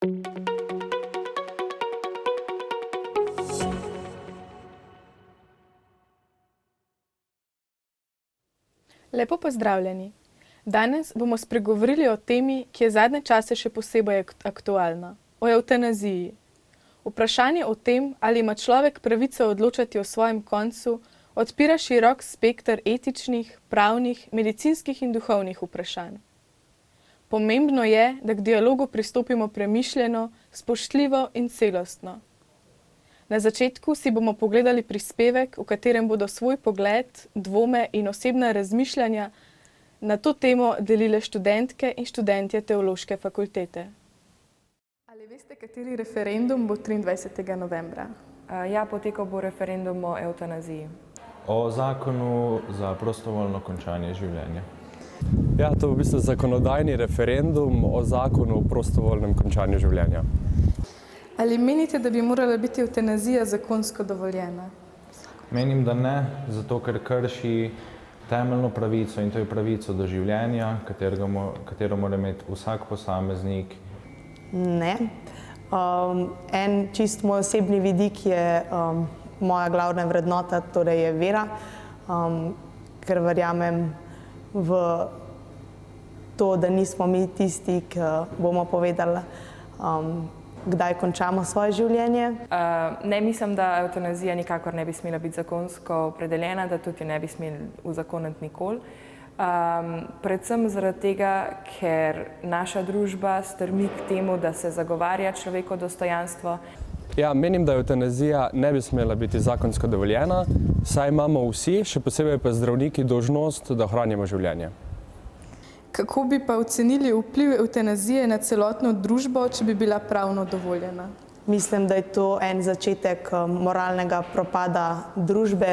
Lepo pozdravljeni. Danes bomo spregovorili o temi, ki je zadnje čase še posebej aktualna, o evtanaziji. Vprašanje o tem, ali ima človek pravico odločati o svojem koncu, odpira širok spekter etičnih, pravnih, medicinskih in duhovnih vprašanj. Pomembno je, da k dialogu pristopimo premišljeno, spoštljivo in celostno. Na začetku si bomo pogledali prispevek, v katerem bodo svoj pogled, dvome in osebna razmišljanja na to temo delile študentke in študentje Teološke fakultete. Ali veste, kateri referendum bo 23. novembra? Ja, potekal bo referendum o evtanaziji. O zakonu za prostovoljno končanje življenja. Ja, to je v bistvu zakonodajni referendum o zakonu o prostovoljnem končanju življenja. Ali menite, da bi morala biti evtanazija zakonsko dovoljena? Menim, da ne, zato ker krši temeljno pravico in to je pravico do življenja, katero mora imeti vsak posameznik. Ne. En čist moj osebni vidik je moja glavna vrednota, torej je vera, ker verjamem v to, da nismo mi tisti, ki bomo povedali, kdaj končamo svoje življenje. Ne mislim, da evtanazija nikakor ne bi smela biti zakonsko opredeljena, da tudi ne bi smeli uzakoniti nikoli. Predvsem zaradi tega, ker naša družba strmi k temu, da se zagovarja človekovo dostojanstvo. Ja, menim, da evtanazija ne bi smela biti zakonsko dovoljena, saj imamo vsi, še posebej pa zdravniki, dolžnost, da ohranjamo življenje. Kako bi pa ocenili vpliv evtanazije na celotno družbo, če bi bila pravno dovoljena? Mislim, da je to en začetek moralnega propada družbe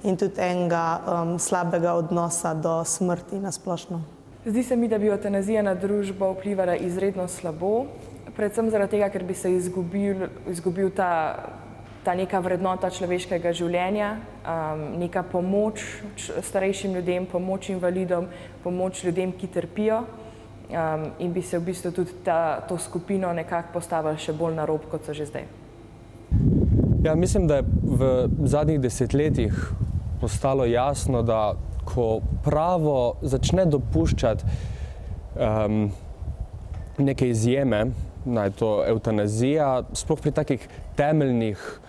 in tudi enega slabega odnosa do smrti na splošno. Zdi se mi, da bi evtanazija na družbo vplivala izredno slabo, predvsem zaradi tega, ker bi se izgubil ta neka vrednota človeškega življenja, neka pomoč starejšim ljudem, pomoč invalidom, pomoč ljudem, ki trpijo, in bi se v bistvu tudi to skupino nekako postavili še bolj na rob, kot so že zdaj. Ja, mislim, da je v zadnjih desetletjih postalo jasno, da ko pravo začne dopuščati neke izjeme, naj to evtanazija, sploh pri takih temeljnih,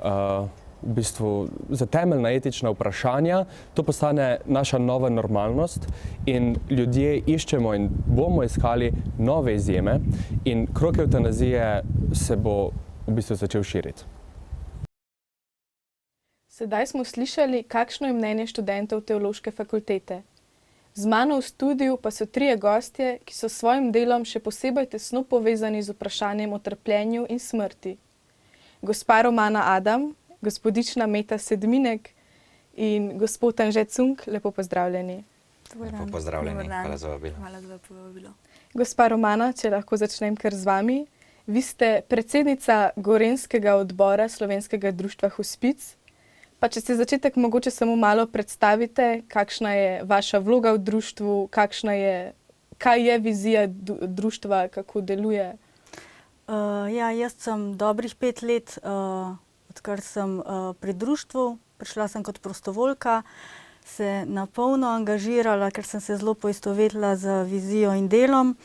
v bistvu za temeljna etična vprašanja, to postane naša nova normalnost in ljudje iščemo in bomo iskali nove izjeme in krog evtanazije se bo v bistvu začel širiti. Sedaj smo slišali, kakšno je mnenje študentov Teološke fakultete. Z mano v studiu pa so trije gostje, ki so s svojim delom še posebej tesno povezani z vprašanjem o trpljenju in smrti. Gospa Romana Adam, gospodična Meta Sedminek in gospod Anže Cunk, lepo pozdravljeni. Lepo pozdravljeni, hvala za vabilo. Hvala za povabilo. Gospa Romana, če lahko začnem kar z vami. Vi ste predsednica Gorenjskega odbora Slovenskega društva Hospic. Pa če se začetek mogoče samo malo predstavite, kakšna je vaša vloga v društvu, kaj je vizija društva, kako deluje? Ja, jaz sem dobrih 5 let, odkar sem pri društvu, prišla sem kot prostovoljka, se napolno angažirala, ker sem se zelo poistovetila z vizijo in delom.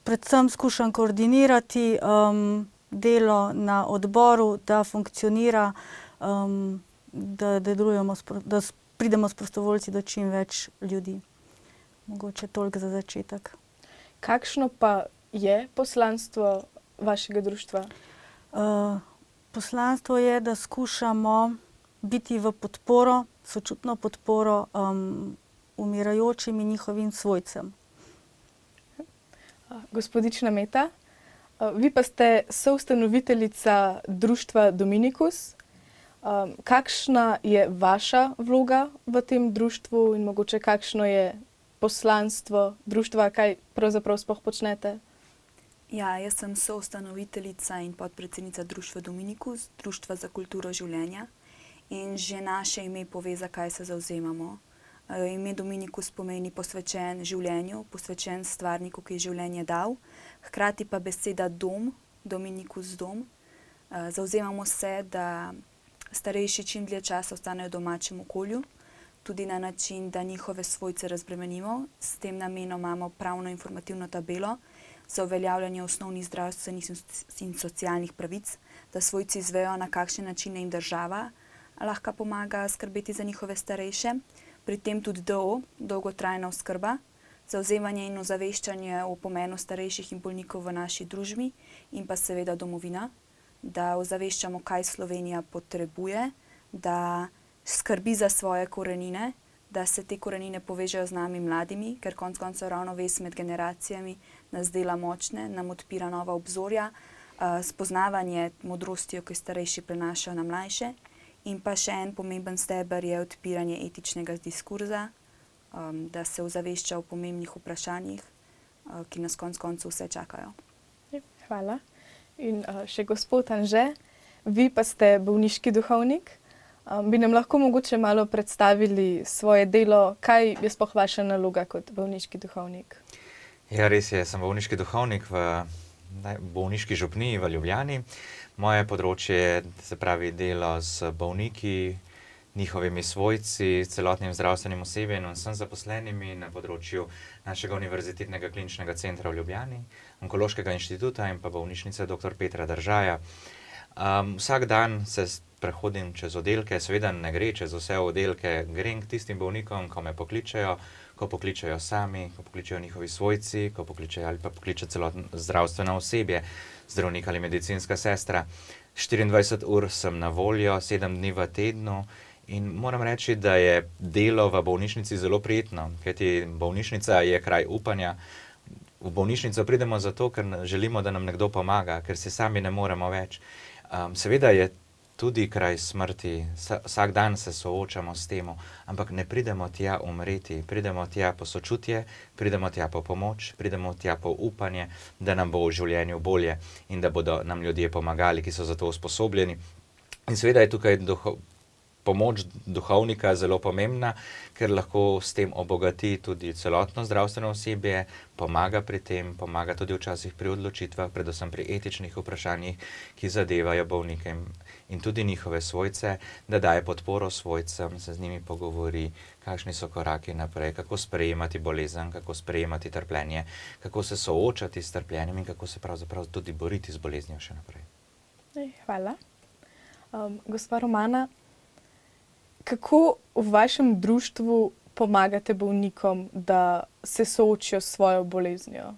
Predvsem skušam koordinirati delo na odboru, da funkcionira, da pridemo s prostovoljci do čim več ljudi. Mogoče toliko za začetek. Kakšno pa je poslanstvo vašega društva? Poslanstvo je, da skušamo biti v podporo, sočutno podporo umirajočim in njihovim svojcem. Gospodična Meta, vi pa ste soustanoviteljica društva Dominicus. Kakšna je vaša vloga v tem društvu in mogoče kakšno je poslanstvo društva, kaj pravzaprav sploh počnete? Ja, jaz sem soustanoviteljica in podpredsednica društva Dominicus, Društva za kulturo življenja. In že naše ime pove, za kaj se zavzemamo. Ime Dominikus pomeni posvečen življenju, posvečen stvarniku, ki je življenje dal. Hkrati pa beseda dom, Dominikus dom. Zavzemamo se, da starejši čim dlje časa ostanejo v domačem okolju, tudi na način, da njihove svojce razbremenimo. S tem namenom imamo pravno-informativno tabelo za uveljavljanje osnovnih zdravstvenih in socialnih pravic, da svojci izvejo, na kakšne načine jim država lahko pomaga skrbeti za njihove starejše. Pri tem tudi DO, dolgotrajna oskrba, zavzemanje in ozaveščanje o pomenu starejših in bolnikov v naši družbi in pa seveda domovina, da ozaveščamo, kaj Slovenija potrebuje, da skrbi za svoje korenine, da se te korenine povežejo z nami mladimi, ker konec koncev ravno vez med generacijami nas dela močne, nam odpira nova obzorja, spoznavanje modrosti, ki starejši prenašajo na mlajše. In pa še en pomemben steber je odpiranje etičnega diskurza, da se ozavešča o pomembnih vprašanjih, ki nas konec koncev vse čakajo. Hvala. In še gospod Anže, vi pa ste bolniški duhovnik. Bi nam lahko mogoče malo predstavili svoje delo, kaj je sploh vaša naloga kot bolniški duhovnik? Ja, res je, sem bolniški duhovnik v bolniški župniji v Ljubljani. Moje področje je, se pravi, delo z bolniki, njihovimi svojci, celotnim zdravstvenim osebjem in vsem zaposlenimi na področju našega univerzitetnega kliničnega centra v Ljubljani, Onkološkega inštituta in pa bolnišnice dr. Petra Držaja. Vsak dan se prehodim čez oddelke, seveda ne gre čez vse oddelke, grem k tistim bolnikom, ko me pokličejo, ko pokličejo sami, ko pokličejo njihovi svojci, ko pokličejo ali pa pokliče celotno zdravstveno osebje, zdravnik ali medicinska sestra. 24 ur sem na voljo, 7 dni v tednu in moram reči, da je delo v bolnišnici zelo prijetno, kajti bolnišnica je kraj upanja. V bolnišnico pridemo zato, ker želimo, da nam nekdo pomaga, ker si sami ne moremo več. Seveda je tudi kraj smrti, vsak dan se soočamo s tem, ampak ne pridemo tja umreti, pridemo tja po sočutje, pridemo tja po pomoč, pridemo tja po upanje, da nam bo v življenju bolje in da bodo nam ljudje pomagali, ki so za to usposobljeni. In seveda je tukaj pomoč duhovnika zelo pomembna, ker lahko s tem obogati tudi celotno zdravstveno osebje, pomaga pri tem, pomaga tudi včasih pri odločitvah, predvsem pri etičnih vprašanjih, ki zadevajo bolnike in tudi njihove svojce, da daje podporo svojcem, se z njimi pogovori, kakšni so koraki naprej, kako sprejemati bolezen, kako sprejemati trpljenje, kako se soočati s trpljenjem in kako se pravzaprav tudi boriti z boleznijo še naprej. Hvala. Gospa Romana, kako v vašem društvu pomagate bolnikom, da se soočijo s svojo boleznijo?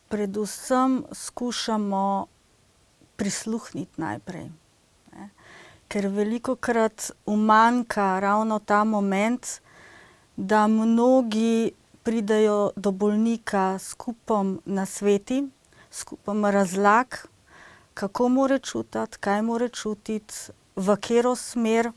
Predvsem skušamo prisluhniti najprej, ne? Ker velikokrat umanjka ravno ta moment, da mnogi pridejo do bolnika s kupom nasveti, skupaj razlag, kako mora čutiti, kaj mora čutiti, v katero smer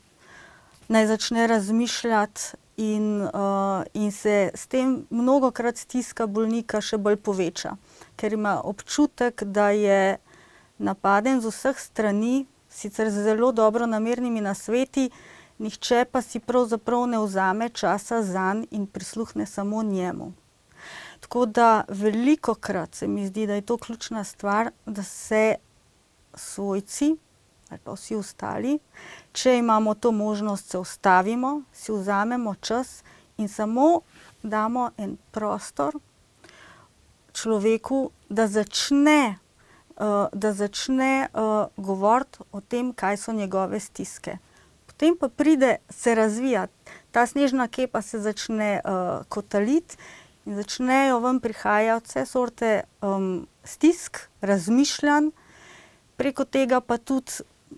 naj začne razmišljati in se s tem mnogokrat stiska bolnika še bolj poveča, ker ima občutek, da je napaden z vseh strani, sicer z zelo dobro namernimi nasveti, nihče pa si pravzaprav ne vzame časa zanj in prisluhne samo njemu. Tako da velikokrat se mi zdi, da je to ključna stvar, da se svojci ali pa vsi ostali, če imamo to možnost, se ustavimo, si vzamemo čas in samo damo en prostor človeku, da začne govoriti o tem, kaj so njegove stiske. Potem pa se razvija, ta snežna kepa se začne kotaliti, in začnejo ven prihajati vse sorte stisk, razmišljanj, preko tega pa tudi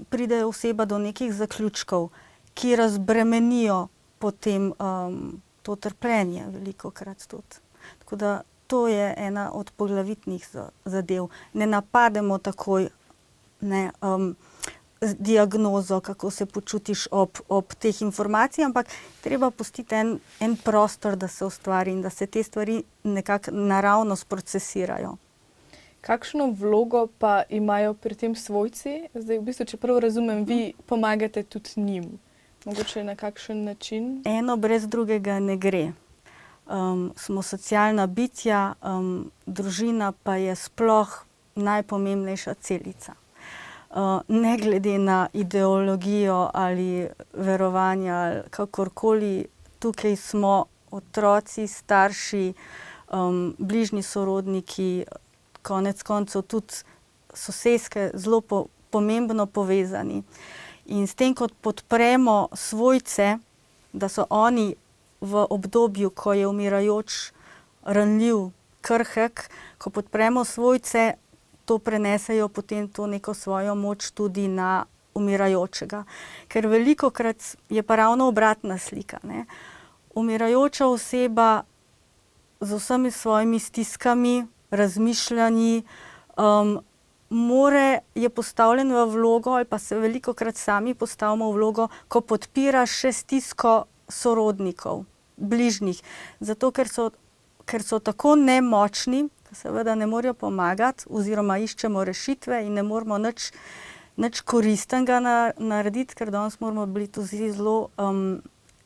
pride oseba do nekih zaključkov, ki razbremenijo potem to trpljenje velikokrat tudi. Tako da to je ena od poglavitnih zadev. Ne napademo takoj z diagnozo, kako se počutiš ob teh informacijah, ampak treba pustiti en prostor, da se ustvari in da se te stvari nekako naravno sprocesirajo. Kakšno vlogo pa imajo pri tem svojci? Zdaj, v bistvu, če prav razumem, vi pomagate tudi njim. Mogoče na kakšen način? Eno brez drugega ne gre. Smo socialna bitja, družina pa je sploh najpomembnejša celica. Ne glede na ideologijo ali verovanja ali kakorkoli, tukaj smo otroci, starši, bližnji sorodniki, konec koncev tudi soseske zelo pomembno povezani. In s tem, ko podpremo svojce, da so oni v obdobju, ko je umirajoč, ranljiv, krhek, ko podpremo svojce, to prenesejo potem to neko svojo moč tudi na umirajočega. Ker velikokrat je pa ravno obratna slika, ne. Umirajoča oseba z vsemi svojimi stiskami, razmišljanji, je postavljen v vlogo, ali pa se velikokrat sami postavimo v vlogo, ko podpiraš še stisko sorodnikov, bližnjih. Zato, ker so tako nemočni, da seveda ne morejo pomagati, oziroma iščemo rešitve in ne moremo nič koristnega narediti, ker danes moramo biti vsi zelo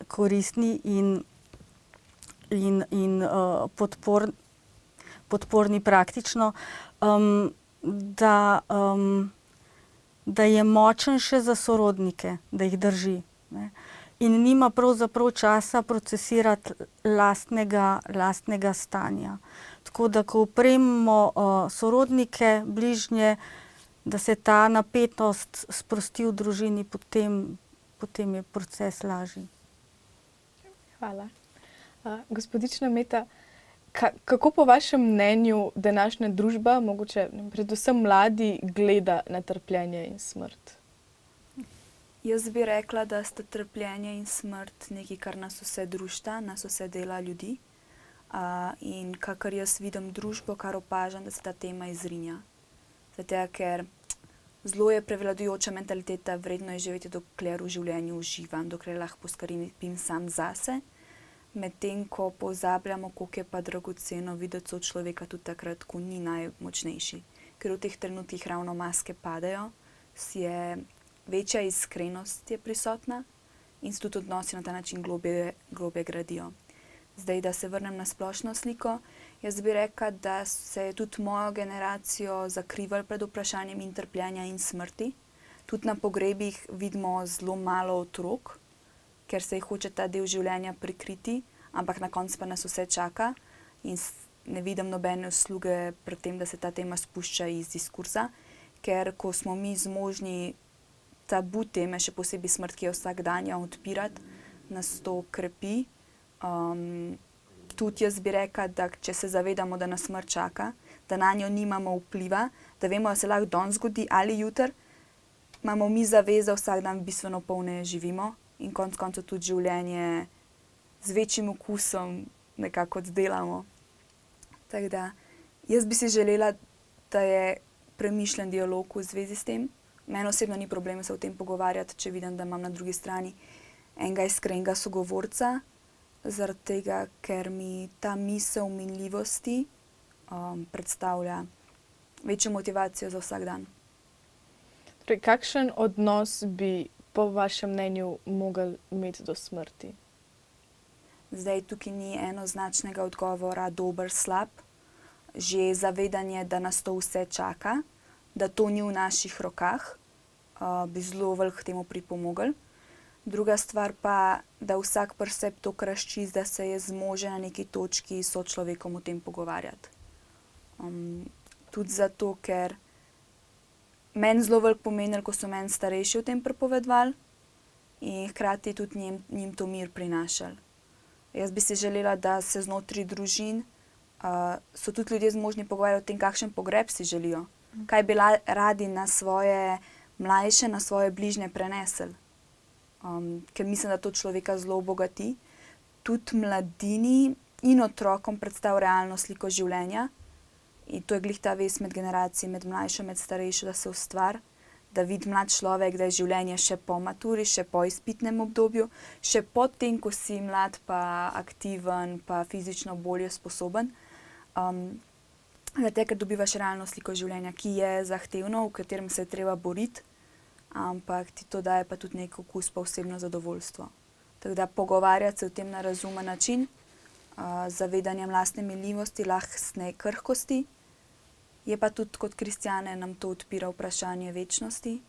koristni in podporni praktično, da je močen še za sorodnike, da jih drži, ne. In nima pravzaprav časa procesirati lastnega stanja. Tako da, ko opremimo sorodnike, bližnje, da se ta napetost sprosti v družini, potem je proces lažji. Hvala. Gospodična Meta, kako po vašem mnenju današnja družba, mogoče predvsem mladi, gleda na trpljenje in smrt? Jaz bi rekla, da sta trpljenje in smrt nekaj, kar nas vse družta, nas vse dela ljudi. In kakor jaz vidim družbo, kar opažam, da se ta tema izrinja. Zato, ker zelo je prevladujoča mentaliteta, vredno je živeti, dokler v življenju uživam, dokler lahko poskrbim sam zase. Medtem ko pozabljamo, koliko je pa dragoceno videti sočloveka tudi takrat, ko ni najmočnejši. Ker v teh trenutkih ravno maske padajo, večja iskrenost je prisotna in se tudi odnosi na ta način globje gradijo. Zdaj, da se vrnem na splošno sliko, jaz bi rekla, da se je tudi mojo generacijo zakrivalo pred vprašanjem in trpljenja in smrti. Tudi na pogrebih vidimo zelo malo otrok, ker se jih hoče ta del življenja prikriti, ampak na koncu pa nas vse čaka in ne vidim nobene usluge pred tem, da se ta tema spušča iz diskurza, ker ko smo mi zmožni tabu teme, še posebej smrt, ki je vsakdanja, odpirati, nas to krepi. Tudi jaz bi rekla, da če se zavedamo, da nas smrt čaka, da na njo nimamo vpliva, da vemo, da se lahko danes zgodi ali jutri, imamo mi zaveze vsak dan bistveno polneje živimo in konec koncev tudi življenje z večjim okusom nekako oddelamo. Tako da jaz bi si želela, da je premišljen dialog v zvezi s tem. Meni osebno ni problema se o tem pogovarjati, če vidim, da imam na drugi strani enega iskrenega sogovorca, zaradi tega, ker mi ta misel minljivosti predstavlja večjo motivacijo za vsak dan. Torej, kakšen odnos bi po vašem mnenju mogli imeti do smrti? Zdaj tukaj ni enoznačnega odgovora, dober, slab. Že zavedanje, da nas to vse čaka, da to ni v naših rokah, bi zelo veliko k temu pripomogli. Druga stvar pa, da vsak pri sebi to razčisti, da se je zmožen na neki točki s sočlovekom o tem pogovarjati. Tudi zato, ker meni zelo veliko pomeni, ko so meni starejši o tem pripovedovali in hkrati tudi njim to mir prinašali. Jaz bi si želela, da se znotraj družin so tudi ljudje zmožni pogovarjati o tem, kakšen pogreb si želijo. Kaj bi radi na svoje mlajše, na svoje bližnje prenesli. Ker mislim, da to človeka zelo obogati. Tudi mladini in otrokom predstavlja realno sliko življenja. In to je glih ta vez med generacijami, med mlajšo, med starejšo, da se ustvari, da vidi mlad človek, da je življenje še po maturi, še po izpitnem obdobju, še po tem, ko si mlad, pa aktiven, pa fizično bolje sposoben. Zato, ker dobivaš realno sliko življenja, ki je zahtevno, v katerem se je treba boriti, ampak ti to daje pa tudi nek okus, pa osebno zadovoljstvo. Tako da pogovarjati se o tem na razumen način, z zavedanjem lastne minljivosti, lastne krhkosti, je pa tudi kot kristjane nam to odpira vprašanje večnosti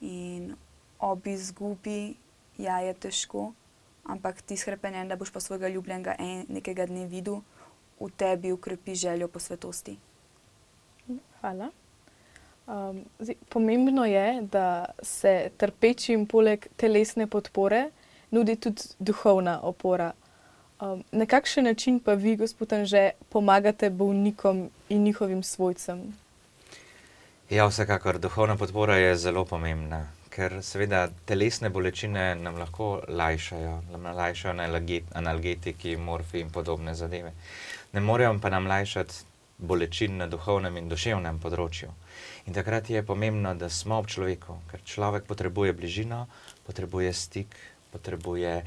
in ob izgubi, ja, je težko, ampak ti hrepenenje, da boš pa svojega ljubljenega nekega dne videl, v tebi ukrepi željo po svetosti. Hvala. Pomembno je, da se trpečim poleg telesne podpore nudi tudi duhovna opora. Na kakšen način pa vi, gospod Anže, pomagate bolnikom in njihovim svojcem? Ja, vsekakor, duhovna podpora je zelo pomembna, ker seveda telesne bolečine nam lahko lajšajo, analgetiki, morfi in podobne zadeve. Ne morejo pa nam lajšati bolečin na duhovnem in duševnem področju. In takrat je pomembno, da smo ob človeku, ker človek potrebuje bližino, potrebuje stik, potrebuje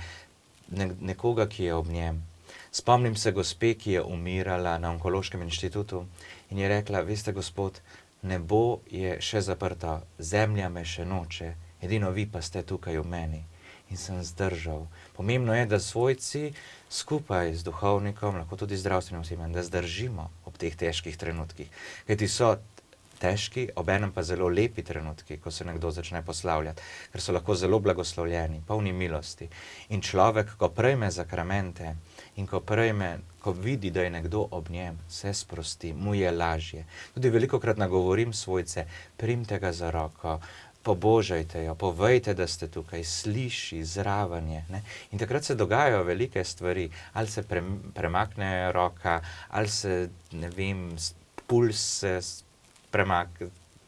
nekoga, ki je ob njem. Spomnim se gospe, ki je umirala na onkološkem inštitutu in je rekla, veste gospod, nebo je še zaprto, zemlja me še noče, edino vi pa ste tukaj v meni. In sem zdržal. Pomembno je, da svojci skupaj z duhovnikom, lahko tudi zdravstvenim osebjem, da zdržimo ob teh težkih trenutkih. Kajti so težki, obenem pa zelo lepi trenutki, ko se nekdo začne poslavljati, ker so lahko zelo blagoslovljeni, polni milosti. In človek, ko prejme zakramente in ko vidi, da je nekdo ob njem, se sprosti, mu je lažje. Tudi velikokrat nagovorim svojce, primte ga za roko, pobožajte jo, povejte, da ste tukaj, sliši, zraven je. In takrat se dogajajo velike stvari, ali se premakne roka, ali se, ne vem, puls se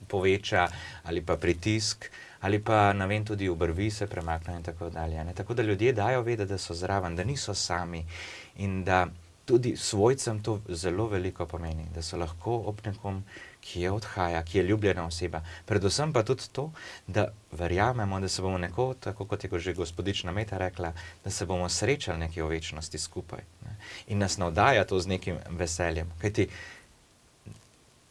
poveča, ali pa pritisk, ali pa, ne vem, tudi obrvi se premaknejo in tako dalje. Tako da ljudje dajo vedeti, da so zraven, da niso sami in da tudi svojcem to zelo veliko pomeni, da so lahko ob nekom, ki je odhaja, ki je ljubljena oseba. Predvsem pa tudi to, da verjamemo, da se bomo tako kot je že gospodična Meta rekla, da se bomo srečali nekje v večnosti skupaj. In nas navdaja to z nekim veseljem. Kajti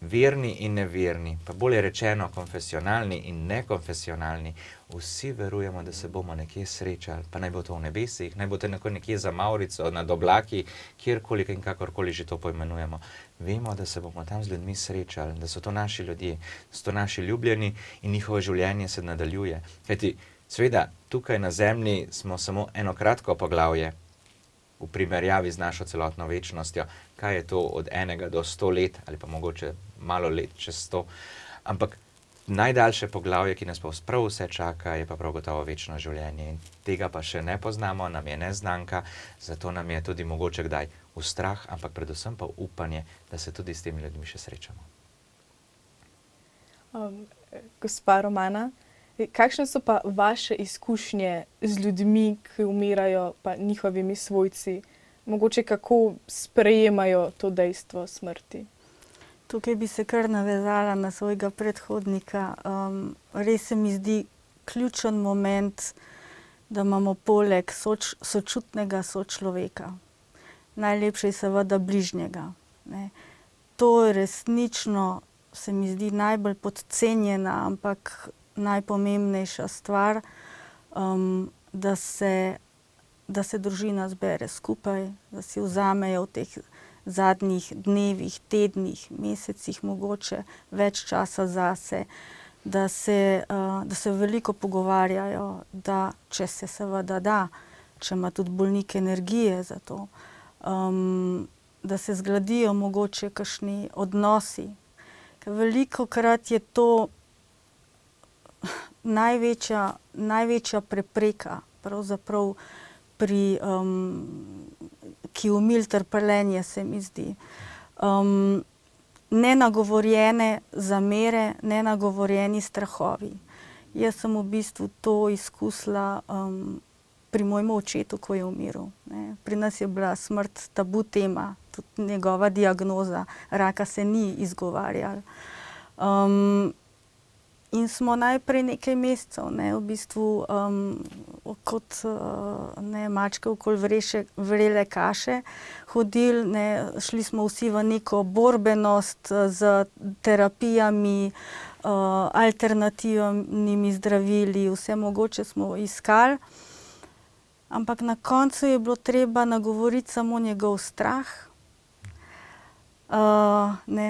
verni in neverni, pa bolje rečeno konfesionalni in nekonfesionalni, vsi verujemo, da se bomo nekje srečali, pa naj bo to v nebesih, naj bo to nekje za Maurico, nad oblaki, kjerkoli in kakorkoli že to poimenujemo. Vemo, da se bomo tam z ljudmi srečali, da so to naši ljudje, da so to naši ljubljeni in njihovo življenje se nadaljuje. Kajti, seveda, tukaj na zemlji smo samo eno kratko poglavje v primerjavi z našo celotno večnostjo. Kaj je to od 1 do 100 let, ali pa mogoče malo let čez 100. Ampak najdaljše poglavje, ki nas pa prav vse čaka, je pa prav gotovo večno življenje. In tega pa še ne poznamo, nam je neznanka, zato nam je tudi mogoče kdaj v strah, ampak predvsem pa upanje, da se tudi s temi ljudmi še srečamo. Gospa Romana, kakšne so pa vaše izkušnje z ljudmi, ki umirajo, pa njihovimi svojci? Mogoče kako sprejemajo to dejstvo smrti? Tukaj bi se kar navezala na svojega predhodnika. Res se mi zdi ključen moment, da imamo poleg sočutnega sočloveka. Najlepše je seveda bližnjega. To je resnično, se mi zdi, najbolj podcenjena, ampak najpomembnejša stvar, da se družina zbere skupaj, da si vzamejo v teh zadnjih dnevih, tednih, mesecih mogoče več časa zase, da se veliko pogovarjajo, da če se seveda da, če ima tudi bolnik energije za to, da se zgradijo mogoče kakšni odnosi. Ker velikokrat je to največja prepreka pravzaprav ki umili trpljenje, se mi zdi. Nenagovorjene zamere, nenagovorjeni strahovi. Jaz sem v bistvu to izkusila pri mojem očetu, ko je umiril. Pri nas je bila smrt tabu tema, tudi njegova diagnoza, raka se ni izgovarjala. In smo najprej nekaj mesecev, ne, v bistvu kot mačke okoli vrele kaše hodili, ne, šli smo vsi v neko borbenost z terapijami, alternativnimi zdravili, vse mogoče smo iskali. Ampak na koncu je bilo treba nagovoriti samo njegov strah.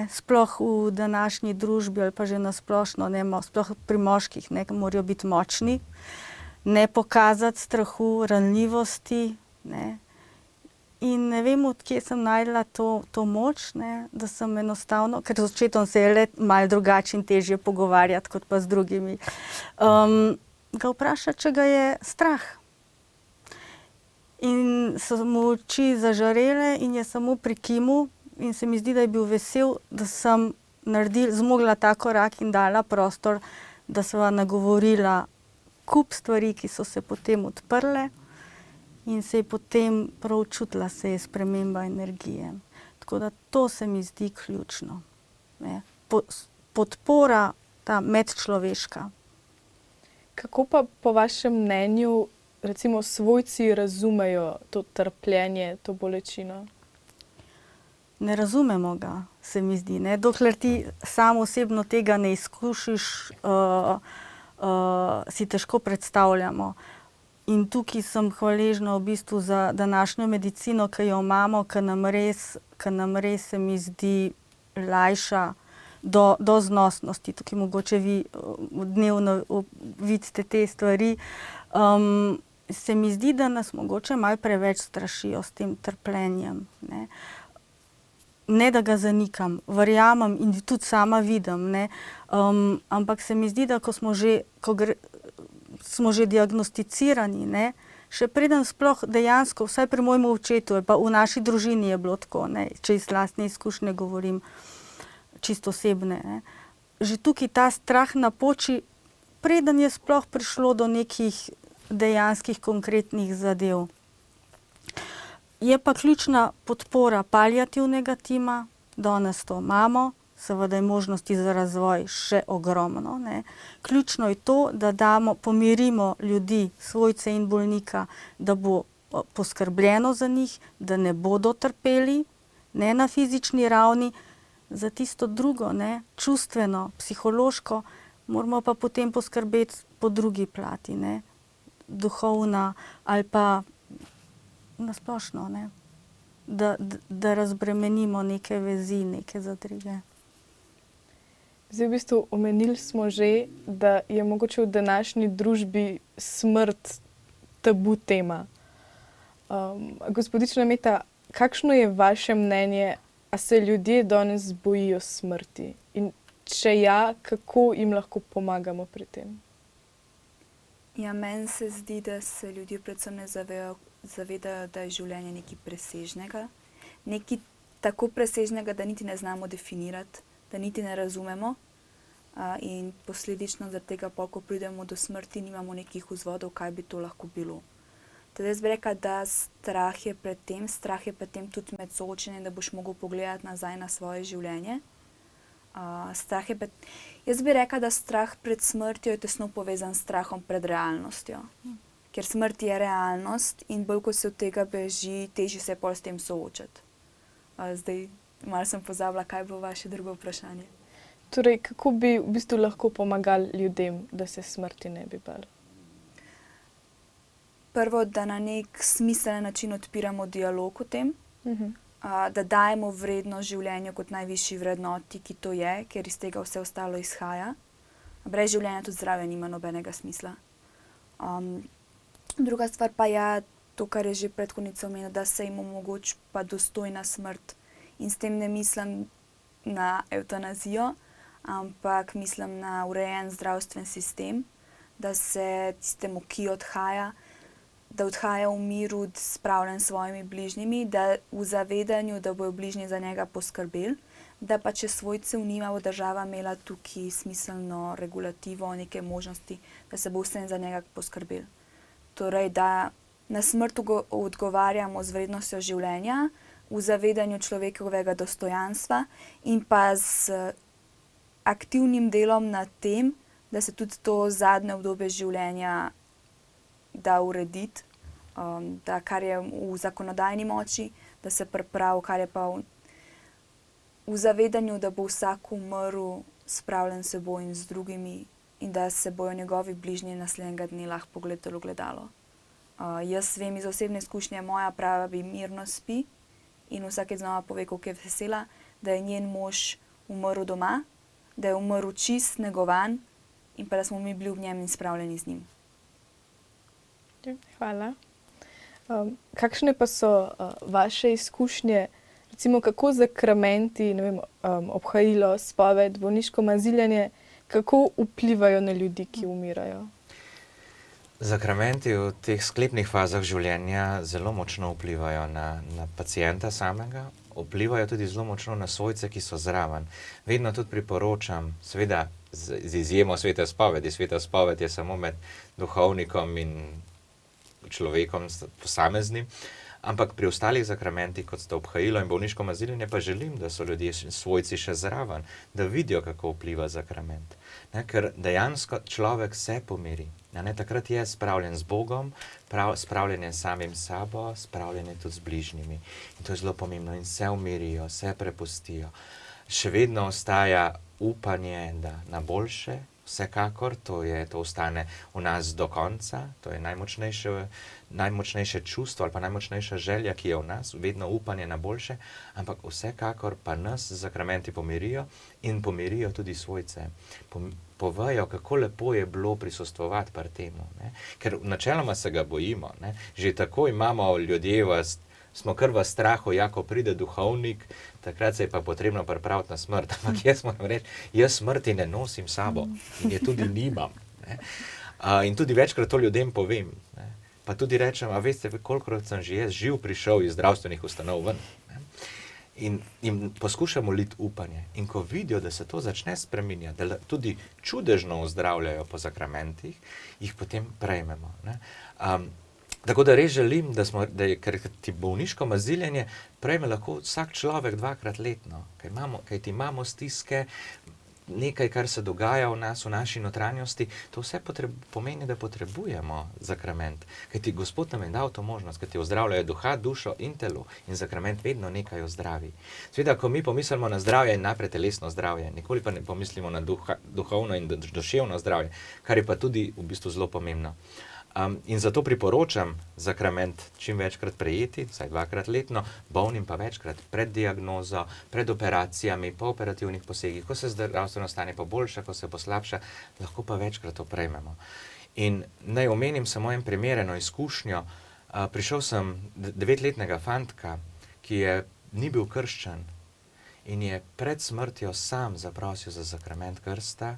Sploh v današnji družbi ali pa že na splošno, sploh pri moških, ki morajo biti močni, ne pokazati strahu, ranljivosti. Ne. In ne vem, od kje sem našla to moč, ne, da sem enostavno, ker z očetom se je le malo drugače in težje pogovarjati kot pa z drugimi, ga vprašati, če ga je strah. In so mu oči zažarele in je samo prikimal. In se mi zdi, da je bil vesel, da sem zmogla ta korak in dala prostor, da sva nagovorila kup stvari, ki so se potem odprle in se je potem prav čutila, se je sprememba energije. Tako da to se mi zdi ključno. Ne. Podpora, ta medčloveška. Kako pa po vašem mnenju recimo svojci razumejo to trpljenje, to bolečino? Ne razumemo ga, se mi zdi. Ne? Dokler ti sam osebno tega ne izkušiš, si težko predstavljamo. In tukaj sem hvaležna v bistvu za današnjo medicino, ki jo imamo, ki nam res se mi zdi lajša do znosnosti. Tukaj mogoče vi dnevno vidite te stvari. Se mi zdi, da nas mogoče malo preveč strašijo s tem trpljenjem. Ne, da ga zanikam, verjamem in tudi sama vidim, ne. Ampak se mi zdi, da ko smo že diagnosticirani, ne, še preden sploh dejansko, vsaj pri mojem očetu, pa v naši družini je bilo tako, ne, če iz lastne izkušnje govorim, čisto osebne, ne. Že tukaj ta strah napoči, preden je sploh prišlo do nekih dejanskih konkretnih zadev. Je pa ključna podpora paliativnega tima, danes to imamo, seveda je možnosti za razvoj še ogromno. Ne. Ključno je to, da pomirimo ljudi, svojce in bolnika, da bo poskrbljeno za njih, da ne bodo trpeli, ne na fizični ravni, za tisto drugo, ne, čustveno, psihološko, moramo pa potem poskrbeti po drugi plati, ne, duhovna ali pa na splošno, ne? Da razbremenimo neke vezi, neke zadrige. Zdaj v bistvu omenili smo že, da je mogoče v današnji družbi smrt tabu tema. Gospodična Meta, kakšno je vaše mnenje, a se ljudje danes bojijo smrti? In če ja, kako jim lahko pomagamo pri tem? Ja, meni se zdi, da se ljudje predvsem ne zavedajo, da je življenje nekaj presežnega. Nekaj tako presežnega, da niti ne znamo definirati, da niti ne razumemo. In posledično zaradi tega, ko pridemo do smrti, nimamo nekih vzvodov, kaj bi to lahko bilo. Teda jaz bi rekla, da strah je pred tem tudi med soočenjem, da boš mogel pogledati nazaj na svoje življenje. Jaz bi rekla, da strah pred smrtjo je tesno povezan s strahom pred realnostjo. Ker smrt je realnost in bolj, ko se od tega beži, težje se je pol s tem soočati. Zdaj, malo sem pozabila, kaj bo vaše drugo vprašanje. Torej, kako bi v bistvu lahko pomagali ljudem, da se smrti ne bi bali? Prvo, da na nek smiseln način odpiramo dialog o tem, da dajemo vrednost življenju kot najvišji vrednoti, ki to je, ker iz tega vse ostalo izhaja. Brez življenja tudi zdravje nima nobenega smisla. Druga stvar pa je to, kar je že predhodnica omenila, da se jim omogoči pa dostojna smrt. In s tem ne mislim na evtanazijo, ampak mislim na urejen zdravstven sistem, da se tistemu, ki odhaja, da odhaja v miru, spravljen s svojimi bližnjimi, da v zavedanju, da bojo bližnji za njega poskrbeli, da pa če svojcev nima, bo država imela tukaj smiselno regulativo, neke možnosti, da se bo vsem za njega poskrbeli. Torej, da na smrt odgovarjamo z vrednostjo življenja, v zavedanju človekovega dostojanstva in pa z aktivnim delom na tem, da se tudi to zadnje obdobje življenja da urediti, da kar je v zakonodajni moči, da se pripravi, kar je pa v zavedanju, da bo vsak umrl spravljen s seboj in z drugimi in da se bojo njegovi bližnji naslednjega dne lahko pogledali v ogledalo. Jaz vem iz osebne izkušnje, moja pravi mirno spi in vsake znova pove, koliko je vesela, da je njen mož umrl doma, da je umrl čist, negovan in pa da smo mi bili v njem in spravljeni z njim. Hvala. Kakšne pa so vaše izkušnje, recimo kako zakramenti, ne vem, obhajilo, spoved, bolniško maziljanje, kako vplivajo na ljudi, ki umirajo? Zakramenti v teh sklepnih fazah življenja zelo močno vplivajo na pacienta samega, vplivajo tudi zelo močno na svojce, ki so zraven. Vedno tudi priporočam, seveda z izjemo svete spovedi. Sveta spoved je samo med duhovnikom in človekom posameznim, ampak pri ostalih zakramentih, kot sta obhajilo in bolniško maziljenje, pa želim, da so ljudje svojci še zraven, da vidijo, kako vpliva zakrament. Ker dejansko človek se pomiri. Takrat je spravljen z Bogom, spravljen je samim sabo, spravljen je tudi z bližnjimi. In to je zelo pomembno. In se umirijo, se prepustijo. Še vedno ostaja upanje, da na boljše, vsekakor, to ostane v nas do konca, to je najmočnejše čustvo ali pa najmočnejša želja, ki je v nas, vedno upanje na boljše, ampak vsekakor pa nas zakramenti pomirijo in pomirijo tudi svojce. Povejo, kako lepo je bilo prisostvovati pri temu. Ker načeloma se ga bojimo. Že tako imamo ljudje, smo kar v strahu, ko pride duhovnik, takrat se je pa potrebno pripraviti na smrt. Ampak jaz moram reči, jaz smrti ne nosim sabo in je tudi nimam. In tudi večkrat to ljudem povem. Pa tudi rečem, a veste, kolikokrat sem že jaz živ prišel iz zdravstvenih ustanov ven. In poskušamo liti upanje. In ko vidijo, da se to začne spreminjati, da tudi čudežno ozdravljajo po zakramentih, jih potem prejmemo. Tako da res želim, ker ti bolniško maziljenje prejme lahko vsak človek 2-krat letno, kajti imamo stiske, nekaj, kar se dogaja v nas, v naši notranjosti, to vse pomeni, da potrebujemo zakrament. Kajti Gospod nam je dal to možnost, kajti ozdravljajo duha, dušo in telo in zakrament vedno nekaj ozdravi. Seveda, ko mi pomislimo na zdravje in naprej telesno zdravje, nikoli pa ne pomislimo na duhovno in duševno zdravje, kar je pa tudi v bistvu zelo pomembno. In zato priporočam zakrament čim večkrat prejeti, vsaj 2-krat letno, bolnim pa večkrat pred diagnozo, pred operacijami, po operativnih posegih, ko se zdravstveno stanje poboljša, ko se poslabša, lahko pa večkrat to prejmemo. In naj omenim samo en primer, eno izkušnjo. Prišel sem 9-letnega fantka, ki ni bil krščen in je pred smrtjo sam zaprosil za zakrament krsta.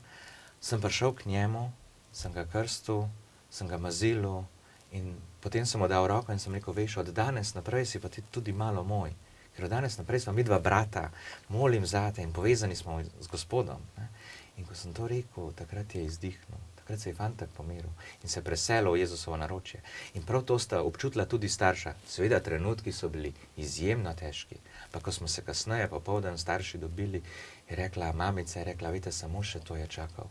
Sem prišel k njemu, sem ga krstil, sem ga mazilil in potem sem mu dal roko in sem rekel, veš, od danes naprej si pa ti tudi malo moj. Ker od danes naprej smo mi 2 brata, molim zate in povezani smo z Gospodom. In ko sem to rekel, takrat je izdihnil, takrat se je fantak pomiril in se preselil v Jezusovo naročje. In prav to sta občutila tudi starša. Seveda trenutki so bili izjemno težki, pa ko smo se kasneje popoldan starši dobili, je rekla, mamica je rekla, veste, samo še to je čakal.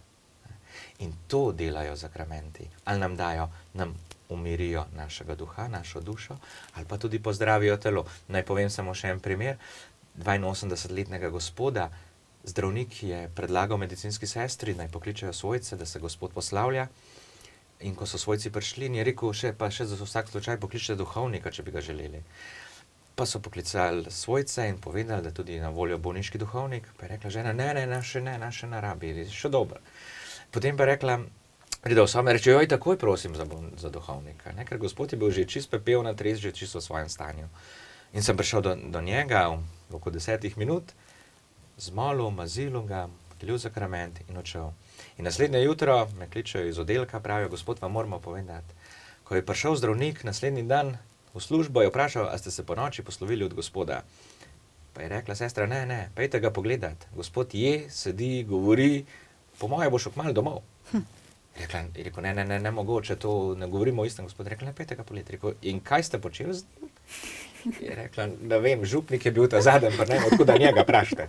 In to delajo zakramenti. Ali nam dajo, nam umirijo našega duha, našo dušo, ali pa tudi pozdravijo telo. Naj povem samo še en primer. 82-letnega gospoda, zdravnik je predlagal medicinski sestri, naj pokličejo svojce, da se Gospod poslavlja. In ko so svojci prišli, je rekel, pa še za vsak slučaj pokličite duhovnika, če bi ga želeli. Pa so poklicali svojce in povedali, da tudi na voljo bolniški duhovnik. Pa je rekla žena, ne, naše narabi, še dobro. Potem pa je rekla, pride v sobo in reče, joj, takoj prosim za duhovnika, ker Gospod je bil že čist pepel na tres, že čisto v svojem stanju. In sem prišel do njega v oko 10 minut, zmolil, mazilil ga, podelil zakrament in odšel. In naslednje jutro me kličejo iz oddelka, pravijo, Gospod, vam moramo povedati. Ko je prišel zdravnik naslednji dan v službo, je vprašal, a ste se po noči poslovili od Gospoda. Pa je rekla sestra, ne, pejte ga pogledat. Gospod je, sedi, govori, po moje bo šel kmalu domov. Je rekel, ne, mogoče, to ne govorimo o istem, Gospod. Je rekla, ne, pejte ga pogledat. In kaj ste počeli z njim? Je rekla, ne vem, župnik je bil ta zadnji, pa ne vem, odkud njega vprašate.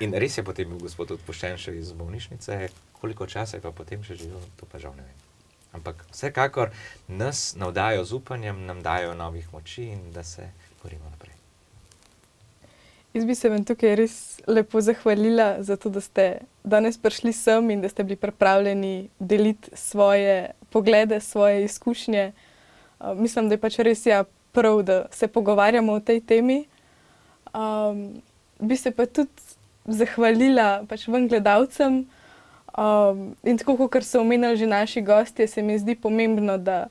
In res je potem bil gospod odpuščen še iz bolnišnice, koliko časa je pa potem še živel, to pa žal ne vem. Ampak vsekakor nas navdajajo z upanjem, nam dajo novih moči in da se borimo naprej. Jaz bi se vam tukaj res lepo zahvalila za to, da ste danes prišli sem in da ste bili pripravljeni deliti svoje poglede, svoje izkušnje. Mislim, da je pač res prav, da se pogovarjamo o tej temi. Bi se pa tudi zahvalila pač vam gledalcem. In tako, kot so omenili že naši gostje, se mi zdi pomembno, da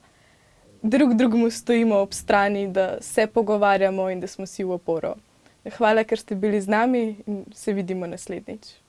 drugemu stojimo ob strani, da se pogovarjamo in da smo si v oporo. Hvala, ker ste bili z nami in se vidimo naslednjič.